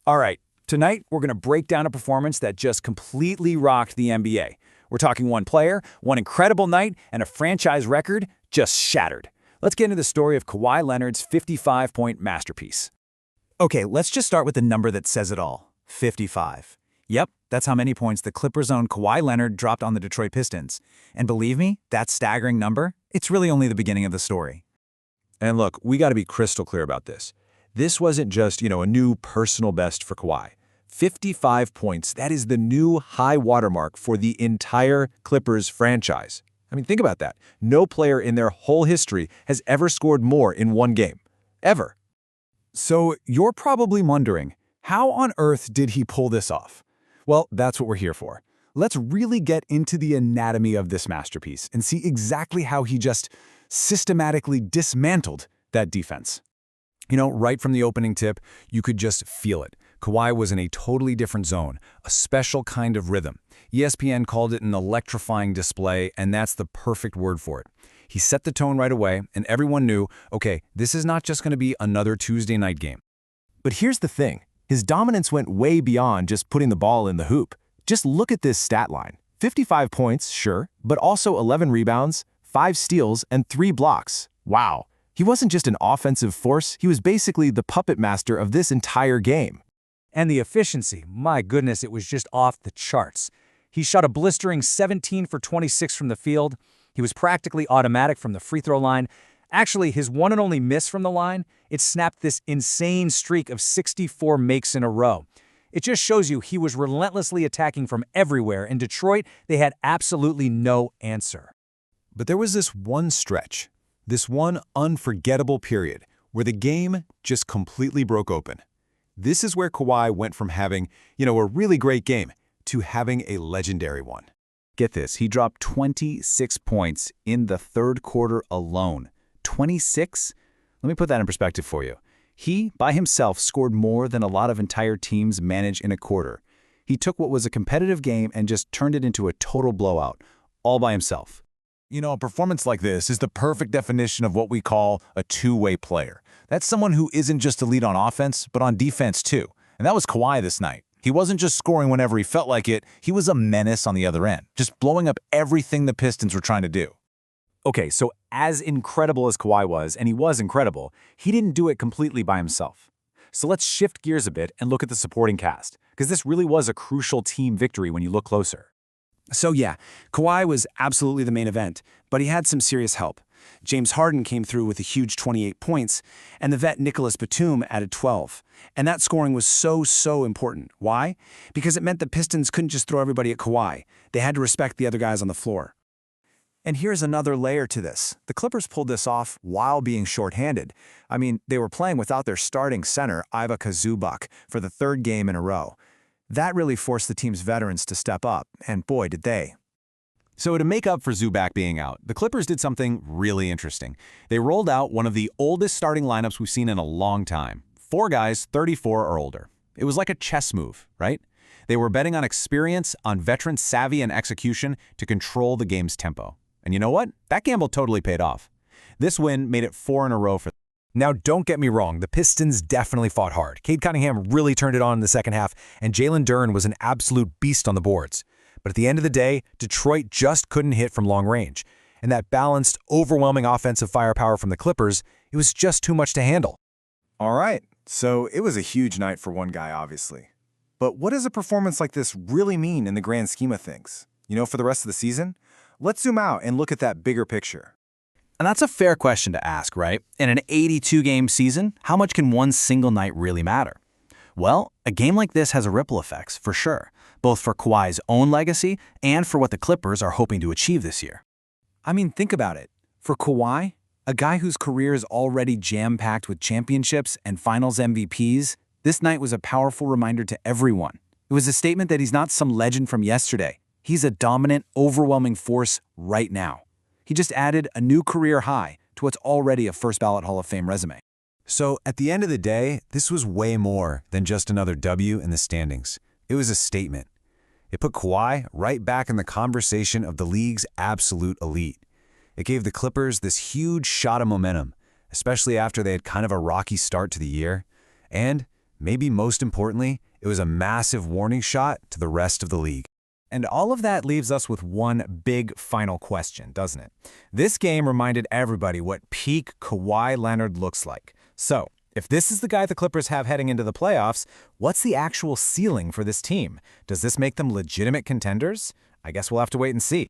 All right, tonight we're going to break down a performance that just completely rocked the NBA. We're talking one player, one incredible night, and a franchise record just shattered. Let's get into the story of Kawhi Leonard's 55-point masterpiece. Okay, let's just start with the number that says it all, 55. Yep, that's how many points the Clippers' own Kawhi Leonard dropped on the Detroit Pistons. And believe me, that staggering number, it's really only the beginning of the story. And look, we got to be crystal clear about this. This wasn't just, a new personal best for Kawhi. 55 points, that is the new high watermark for the entire Clippers franchise. I mean, think about that. No player in their whole history has ever scored more in one game. Ever. So you're probably wondering, how on earth did he pull this off? Well, that's what we're here for. Let's really get into the anatomy of this masterpiece and see exactly how he just systematically dismantled that defense. Right from the opening tip, you could just feel it. Kawhi was in a totally different zone, a special kind of rhythm. ESPN called it an electrifying display, and that's the perfect word for it. He set the tone right away, and everyone knew, okay, this is not just going to be another Tuesday night game. But here's the thing. His dominance went way beyond just putting the ball in the hoop. Just look at this stat line. 55 points, sure, but also 11 rebounds, 5 steals, and 3 blocks. Wow. He wasn't just an offensive force, he was basically the puppet master of this entire game. And the efficiency, my goodness, it was just off the charts. He shot a blistering 17 for 26 from the field. He was practically automatic from the free throw line. Actually, his one and only miss from the line, it snapped this insane streak of 64 makes in a row. It just shows you he was relentlessly attacking from everywhere. In Detroit, they had absolutely no answer. But there was this one stretch, this one unforgettable period, where the game just completely broke open. This is where Kawhi went from having, a really great game to having a legendary one. Get this, he dropped 26 points in the third quarter alone. 26? Let me put that in perspective for you. He, by himself, scored more than a lot of entire teams manage in a quarter. He took what was a competitive game and just turned it into a total blowout, all by himself. A performance like this is the perfect definition of what we call a two-way player. That's someone who isn't just elite on offense, but on defense too. And that was Kawhi this night. He wasn't just scoring whenever he felt like it, he was a menace on the other end, just blowing up everything the Pistons were trying to do. Okay, so as incredible as Kawhi was, and he was incredible, he didn't do it completely by himself. So let's shift gears a bit and look at the supporting cast, because this really was a crucial team victory when you look closer. So yeah, Kawhi was absolutely the main event, but he had some serious help. James Harden came through with a huge 28 points, and the vet Nicholas Batum added 12. And that scoring was so important. Why? Because it meant the Pistons couldn't just throw everybody at Kawhi. They had to respect the other guys on the floor. And here's another layer to this. The Clippers pulled this off while being shorthanded. I mean, they were playing without their starting center, Ivica Zubac, for the third game in a row. That really forced the team's veterans to step up, and boy, did they. So to make up for Zubac being out, the Clippers did something really interesting. They rolled out one of the oldest starting lineups we've seen in a long time. 4 guys, 34 or older. It was like a chess move, right? They were betting on experience, on veteran savvy and execution to control the game's tempo. And you know what? That gamble totally paid off. This win made it 4 in a row for them. Now, don't get me wrong, the Pistons definitely fought hard. Cade Cunningham really turned it on in the second half, and Jalen Duren was an absolute beast on the boards. But at the end of the day, Detroit just couldn't hit from long range. And that balanced, overwhelming offensive firepower from the Clippers, it was just too much to handle. All right, so it was a huge night for one guy, obviously. But what does a performance like this really mean in the grand scheme of things? For the rest of the season? Let's zoom out and look at that bigger picture. And that's a fair question to ask, right? In an 82-game season, how much can one single night really matter? Well, a game like this has ripple effects, for sure, both for Kawhi's own legacy and for what the Clippers are hoping to achieve this year. I mean, think about it. For Kawhi, a guy whose career is already jam-packed with championships and finals MVPs, this night was a powerful reminder to everyone. It was a statement that he's not some legend from yesterday. He's a dominant, overwhelming force right now. He just added a new career high to what's already a first-ballot Hall of Fame resume. So at the end of the day, this was way more than just another W in the standings. It was a statement. It put Kawhi right back in the conversation of the league's absolute elite. It gave the Clippers this huge shot of momentum, especially after they had kind of a rocky start to the year. And maybe most importantly, it was a massive warning shot to the rest of the league. And all of that leaves us with one big final question, doesn't it? This game reminded everybody what peak Kawhi Leonard looks like. So, if this is the guy the Clippers have heading into the playoffs, what's the actual ceiling for this team? Does this make them legitimate contenders? I guess we'll have to wait and see.